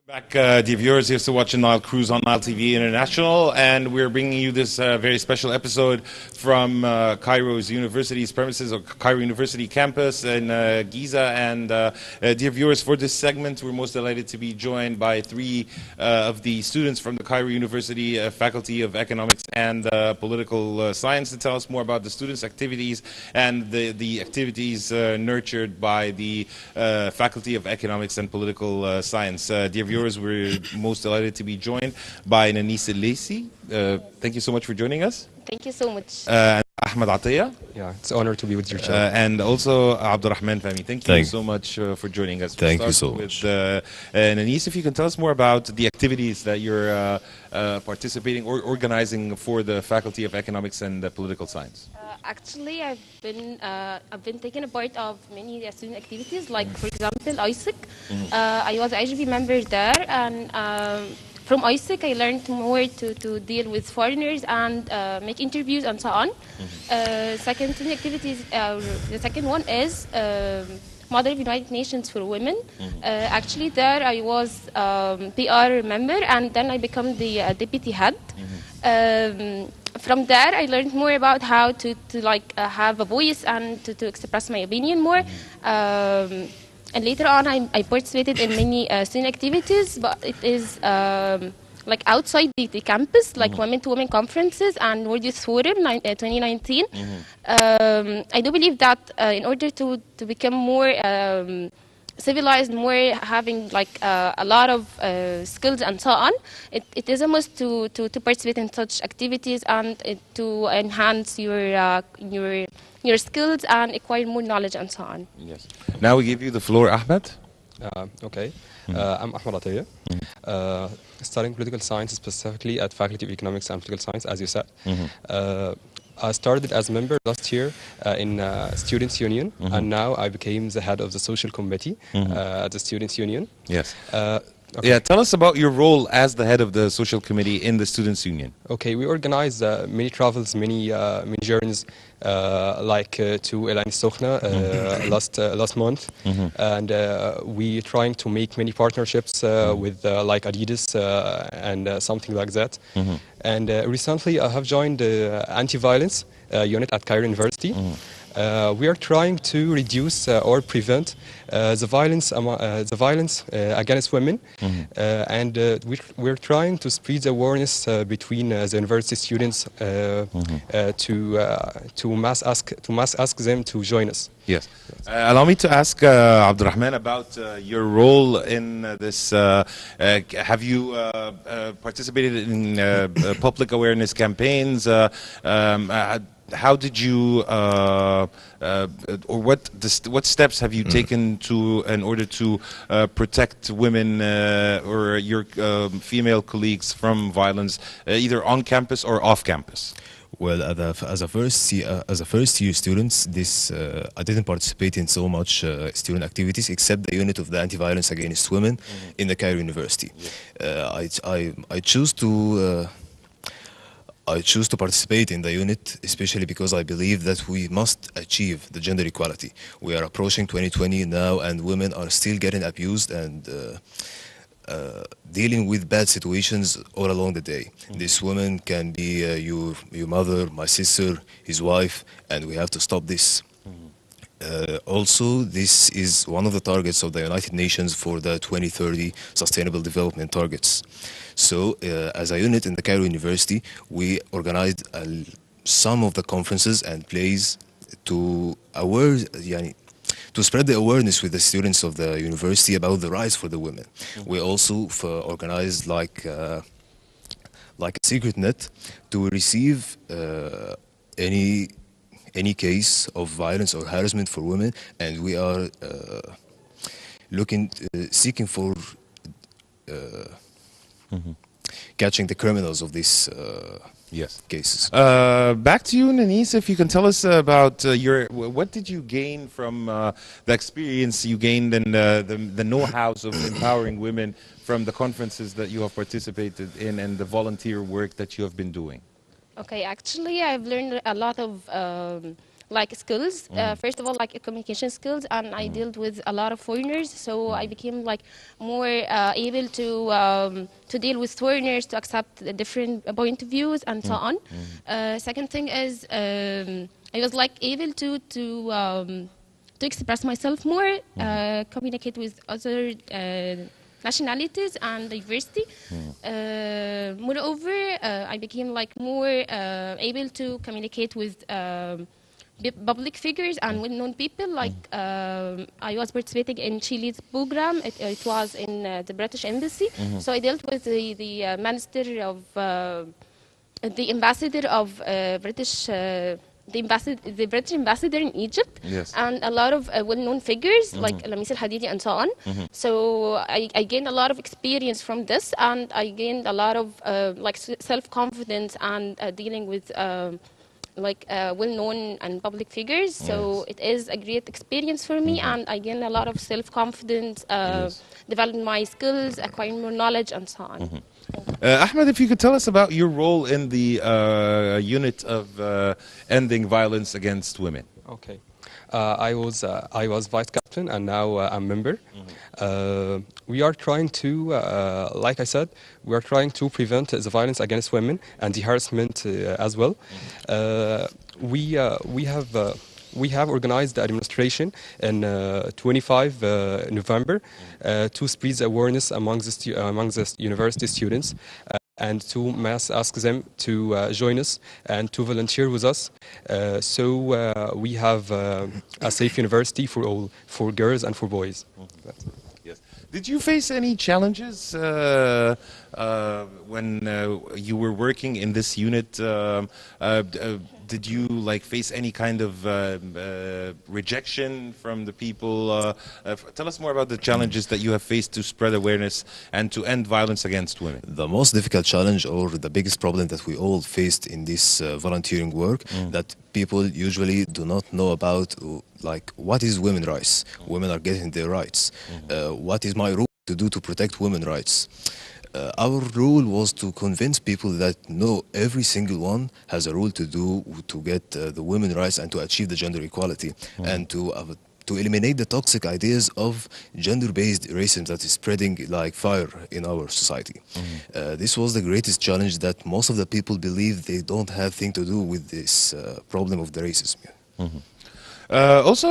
Back, dear viewers, you're still watching Nile Cruise on Nile TV International, and we're bringing you this very special episode from Cairo's university's premises, or Cairo University campus in Giza. And dear viewers, for this segment, we're most delighted to be joined by three of the students from the Cairo University Faculty of Economics and Political Science to tell us more about the students' activities and the activities nurtured by the Faculty of Economics and Political Science. Dear viewers, we're most delighted to be joined by Nanis and Lithy. Thank you so much for joining us. Thank you so much. And Ahmed Atiyah. Yeah, it's an honor to be with your channel. And also Rahman Fahmy. Thank you so much for joining us. Thank you so much. Nanis, if you can tell us more about the activities that you're participating or organizing for the Faculty of Economics and Political Science. Actually, I've been taking a part of many student activities, like for example, ISIC. I was IGB member there, and from ISIC I learned more to deal with foreigners and make interviews and so on. Second student activities, the second one is Mother of United Nations for Women. Actually, there I was PR member, and then I become the deputy head. From there, I learned more about how to have a voice and to express my opinion more. And later on, I participated in many student activities, but it is like outside the campus, like women-to-women conferences and World Youth Forum 2019. I do believe that in order to become more civilized, more having like a lot of skills and so on, it is a must to participate in such activities and to enhance your skills and acquire more knowledge and so on. Yes. Now we give you the floor, Ahmed. Okay. I'm Ahmed Atiyah, studying political science specifically at Faculty of Economics and Political Science, as you said. I started as a member last year in Students' Union, and now I became the head of the social committee at the Students' Union. Yes. Okay. Yeah, tell us about your role as the head of the social committee in the Students' Union. Okay, we organize many travels, many journeys, like to El Ain Sokhna last month, and we trying to make many partnerships with like Adidas and something like that. And recently I have joined the anti-violence unit at Cairo University. We are trying to reduce or prevent the violence against women, and we're trying to spread the awareness between the university students to mass ask them to join us. Yes. Allow me to ask Abdurrahman about your role in this. Have you participated in public awareness campaigns? How did you, or what steps have you taken in order to protect women or your female colleagues from violence, either on campus or off campus? Well, as a first year students, I didn't participate in so much student activities except the unit of the anti-violence against women in the Cairo University. I choose to participate in the unit, especially because I believe that we must achieve the gender equality. We are approaching 2020 now, and women are still getting abused and dealing with bad situations all along the day. This woman can be your mother, my sister, his wife, and we have to stop this. Also, this is one of the targets of the United Nations for the 2030 Sustainable Development Targets. So, as a unit in the Cairo University, we organized some of the conferences and plays to spread the awareness with the students of the university about the rights for the women. We also organized like a secret net to receive any case of violence or harassment for women, and we are seeking for catching the criminals of these cases. Back to you, Nanis, if you can tell us about what did you gain from the experience you gained and the know-hows of empowering women from the conferences that you have participated in and the volunteer work that you have been doing? Okay, actually, I've learned a lot of like skills. First of all, like communication skills, and I dealt with a lot of foreigners, so I became like more able to deal with foreigners, to accept the different point of views and so on. Second thing is I was like able to express myself more, communicate with other nationalities and diversity. Moreover, I became like more able to communicate with public figures and well-known people. Like I was participating in Chile's program. It was in the British Embassy. So I dealt with the minister of the ambassador of British. The British ambassador in Egypt, Yes. and a lot of well-known figures like Lamis al-Hadidi and so on. So I gained a lot of experience from this, and I gained a lot of like self-confidence and dealing with like well-known and public figures. So it is a great experience for me, and I gained a lot of self-confidence, developing my skills, acquiring more knowledge, and so on. Ahmed, if you could tell us about your role in the unit of ending violence against women. Okay. I was vice captain, and now I'm member. We are trying to, like I said, we are trying to prevent the violence against women and the harassment as well. We have organized the demonstration in 25 November to spread the awareness among the university students and to ask them to join us and to volunteer with us. So we have a safe university for all, for girls and for boys. Yes. Did you face any challenges when you were working in this unit? Did you like face any kind of rejection from the people? Tell us more about the challenges that you have faced to spread awareness and to end violence against women. The most difficult challenge, or the biggest problem that we all faced in this volunteering work, that people usually do not know about, like, what is women's rights? Women are getting their rights. What is my role to do to protect women's rights? Our rule was to convince people that no, every single one has a role to do to get the women's rights and to achieve the gender equality, and to eliminate the toxic ideas of gender-based racism that is spreading like fire in our society. This was the greatest challenge, that most of the people believe they don't have thing to do with this problem of the racism. Also,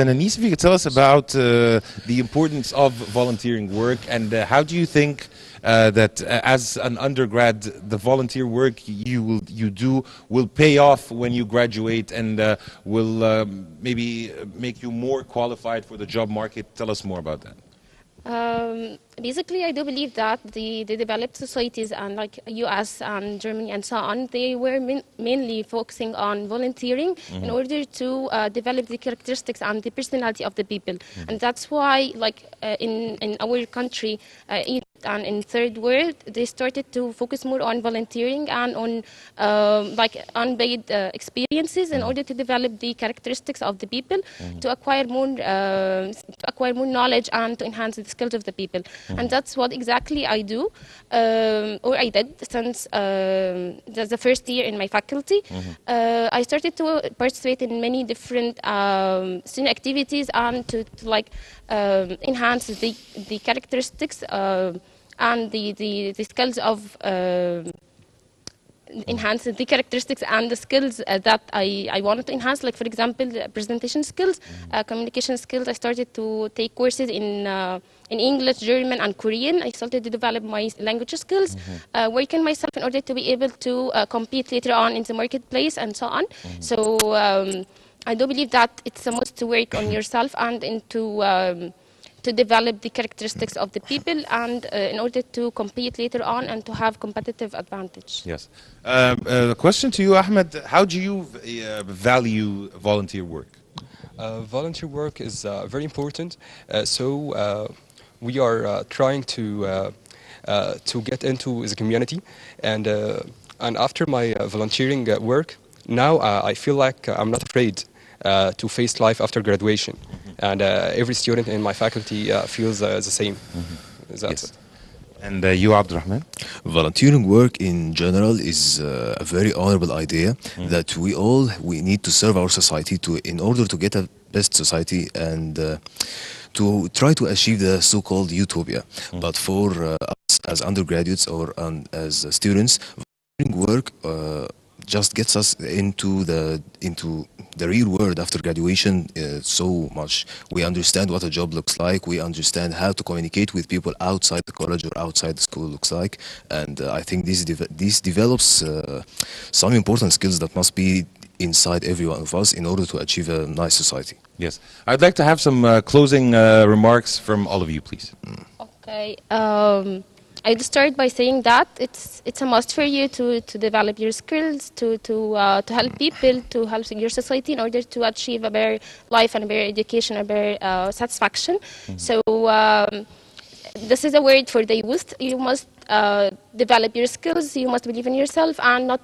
Nanis, if you could tell us about the importance of volunteering work, and how do you think that as an undergrad, the volunteer work you do will pay off when you graduate, and will maybe make you more qualified for the job market? Tell us more about that. Basically, I do believe that the developed societies and like US and Germany and so on, they were mainly focusing on volunteering in order to develop the characteristics and the personality of the people. And that's why, like in our country, and in third world, they started to focus more on volunteering and on like unpaid experiences in order to develop the characteristics of the people, to acquire more knowledge and to enhance the skills of the people. And that's what exactly I do, or I did since the first year in my faculty. I started to participate in many different student activities and to like enhance the characteristics and the skills of enhance the characteristics and the skills that I wanted to enhance, like for example presentation skills, communication skills. I started to take courses in English, German and Korean. I started to develop my language skills, working myself in order to be able to compete later on in the marketplace and so on. So I do believe that it's a must to work on yourself and to develop the characteristics of the people, and in order to compete later on and to have competitive advantage. Yes. The question to you, Ahmed, how do you value volunteer work? Volunteer work is very important. So we are trying to get into the community, and after my volunteering work, now I feel like I'm not afraid to face life after graduation. And every student in my faculty feels the same. That's Yes. it. And you, Abdurrahman? Volunteering work in general is a very honorable idea that we need to serve our society in order to get a best society and to try to achieve the so-called utopia. But for us as undergraduates or as students, volunteering work just gets us into the real world after graduation so much. We understand what a job looks like. We understand how to communicate with people outside the college or outside the school looks like. And I think this develops some important skills that must be inside every one of us in order to achieve a nice society. Yes. I'd like to have some closing remarks from all of you, please. Okay. I'd start by saying that it's a must for you to develop your skills, to help people, to help your society in order to achieve a better life and a better education, a better satisfaction. So this is a word for the youth. You must develop your skills. You must believe in yourself and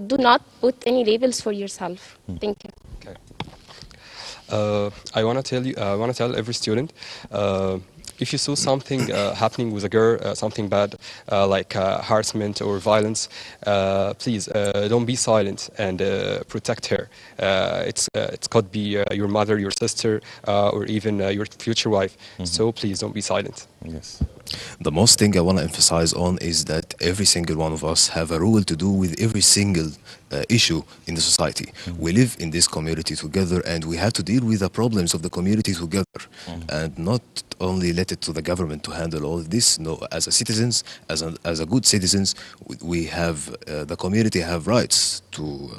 do not put any labels for yourself. Thank you. Okay. I want to tell every student. If you saw something happening with a girl, something bad, like harassment or violence, please don't be silent and protect her. It could be your mother, your sister, or even your future wife. So please don't be silent. Yes. The most thing I want to emphasize on is that every single one of us have a role to do with every single issue in the society. We live in this community together and we have to deal with the problems of the community together and not only let it to the government to handle all of this. No, as a citizens, as a good citizens, we have the community have rights to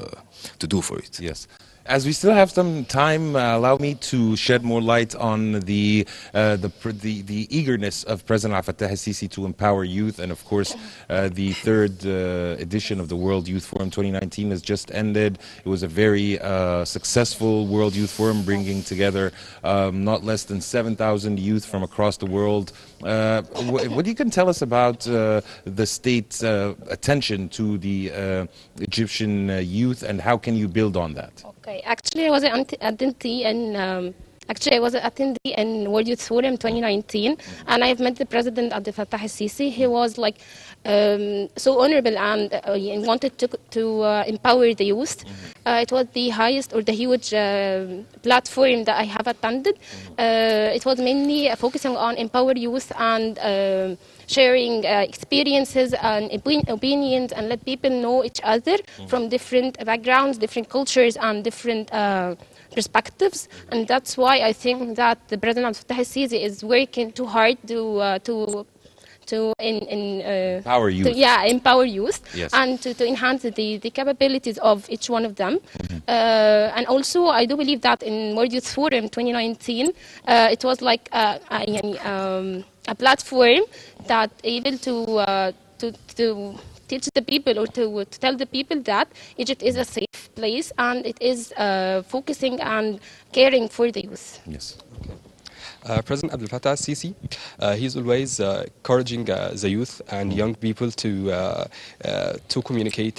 do for it. Yes. As we still have some time, allow me to shed more light on the eagerness of President Abdel Fattah al-Sisi to empower youth, and of course, the third edition of the World Youth Forum 2019 has just ended. It was a very successful World Youth Forum, bringing together not less than 7,000 youth from across the world. What you can tell us about the state's attention to the Egyptian youth, and how can you build on that? Okay, actually, I was an attendee in World Youth Forum 2019, and I've met the President Abdel Fattah al-Sisi. He was like so honorable and he wanted to empower the youth. It was the highest or the huge platform that I have attended. It was mainly focusing on empower youth and sharing experiences and opinions and let people know each other from different backgrounds, different cultures, and different perspectives. And that's why I think that the President Abdel Fattah al-Sisi is working too hard to empower youth. Empower youth, yes. And to enhance the capabilities of each one of them. And also, I do believe that in World Youth Forum 2019, it was like a platform that able to teach the people or to tell the people that Egypt is a safe place and it is focusing and caring for the youth. Yes. President Abdel Fattah al-Sisi, he's always encouraging the youth and young people to communicate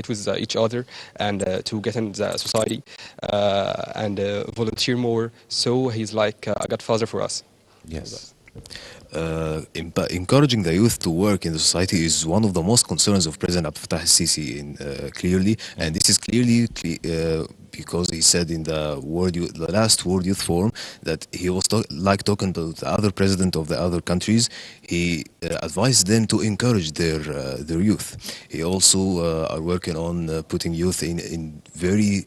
with each other and to get in the society and volunteer more. So he's like a godfather for us. Yes. Encouraging the youth to work in the society is one of the most concerns of President Abdel Fattah al-Sisi clearly, and this is clearly because he said in the last World Youth Forum that he was talking to the other president of the other countries. He advised them to encourage their youth. He also are working on putting youth in very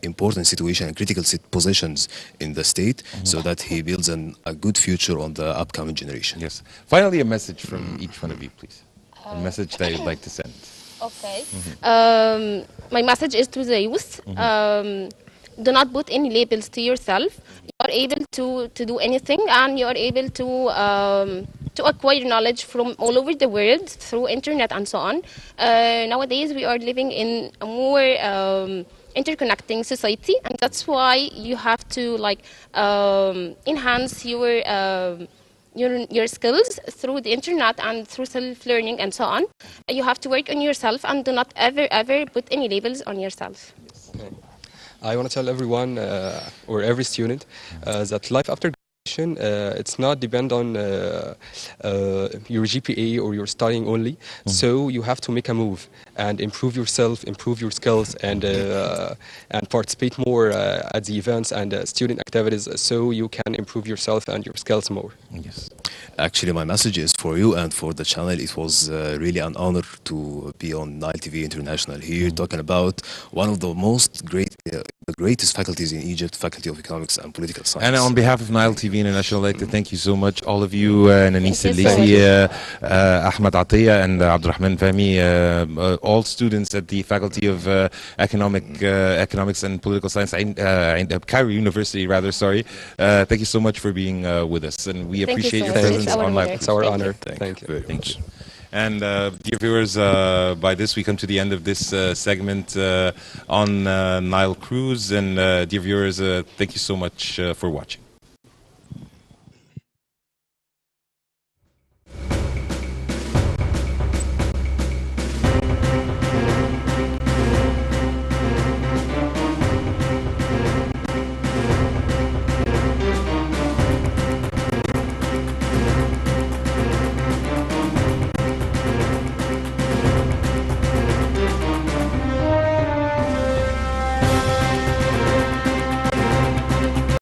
important situation and critical positions in the state, so that he builds a good future on the upcoming generation. Yes. Finally, a message from each one of you, please. A message that you'd like to send. Okay. My message is to the youth. Do not put any labels to yourself. You are able to do anything, and you are able to acquire knowledge from all over the world through internet and so on. Nowadays, we are living in a more interconnecting society, and that's why you have to like enhance your skills through the internet and through self-learning and so on. You have to work on yourself and do not ever put any labels on yourself. Okay. I want to tell everyone or every student that life after It's not depend on your GPA or your studying only. So you have to make a move and improve yourself, improve your skills, and participate more at the events and student activities, so you can improve yourself and your skills more. Yes. Actually, my message is for you and for the channel. It was really an honor to be on Nile TV International here, talking about one of the the greatest faculties in Egypt, Faculty of Economics and Political Science. And on behalf of Nile TV International, I'd like to thank you so much, all of you, Nanis and Thank Lithy, Ahmed Atiyah, and Rahman Fahmy, all students at the Faculty of Economics and Political Science, Cairo University, rather. Sorry. Thank you so much for being with us, and we Thank you appreciate so your much. presence It's our on Nile. honor. It's our Thank honor. you. Thank you. Very Thank much. you. And dear viewers, by this we come to the end of this segment on Nile Cruise. And dear viewers, thank you so much for watching.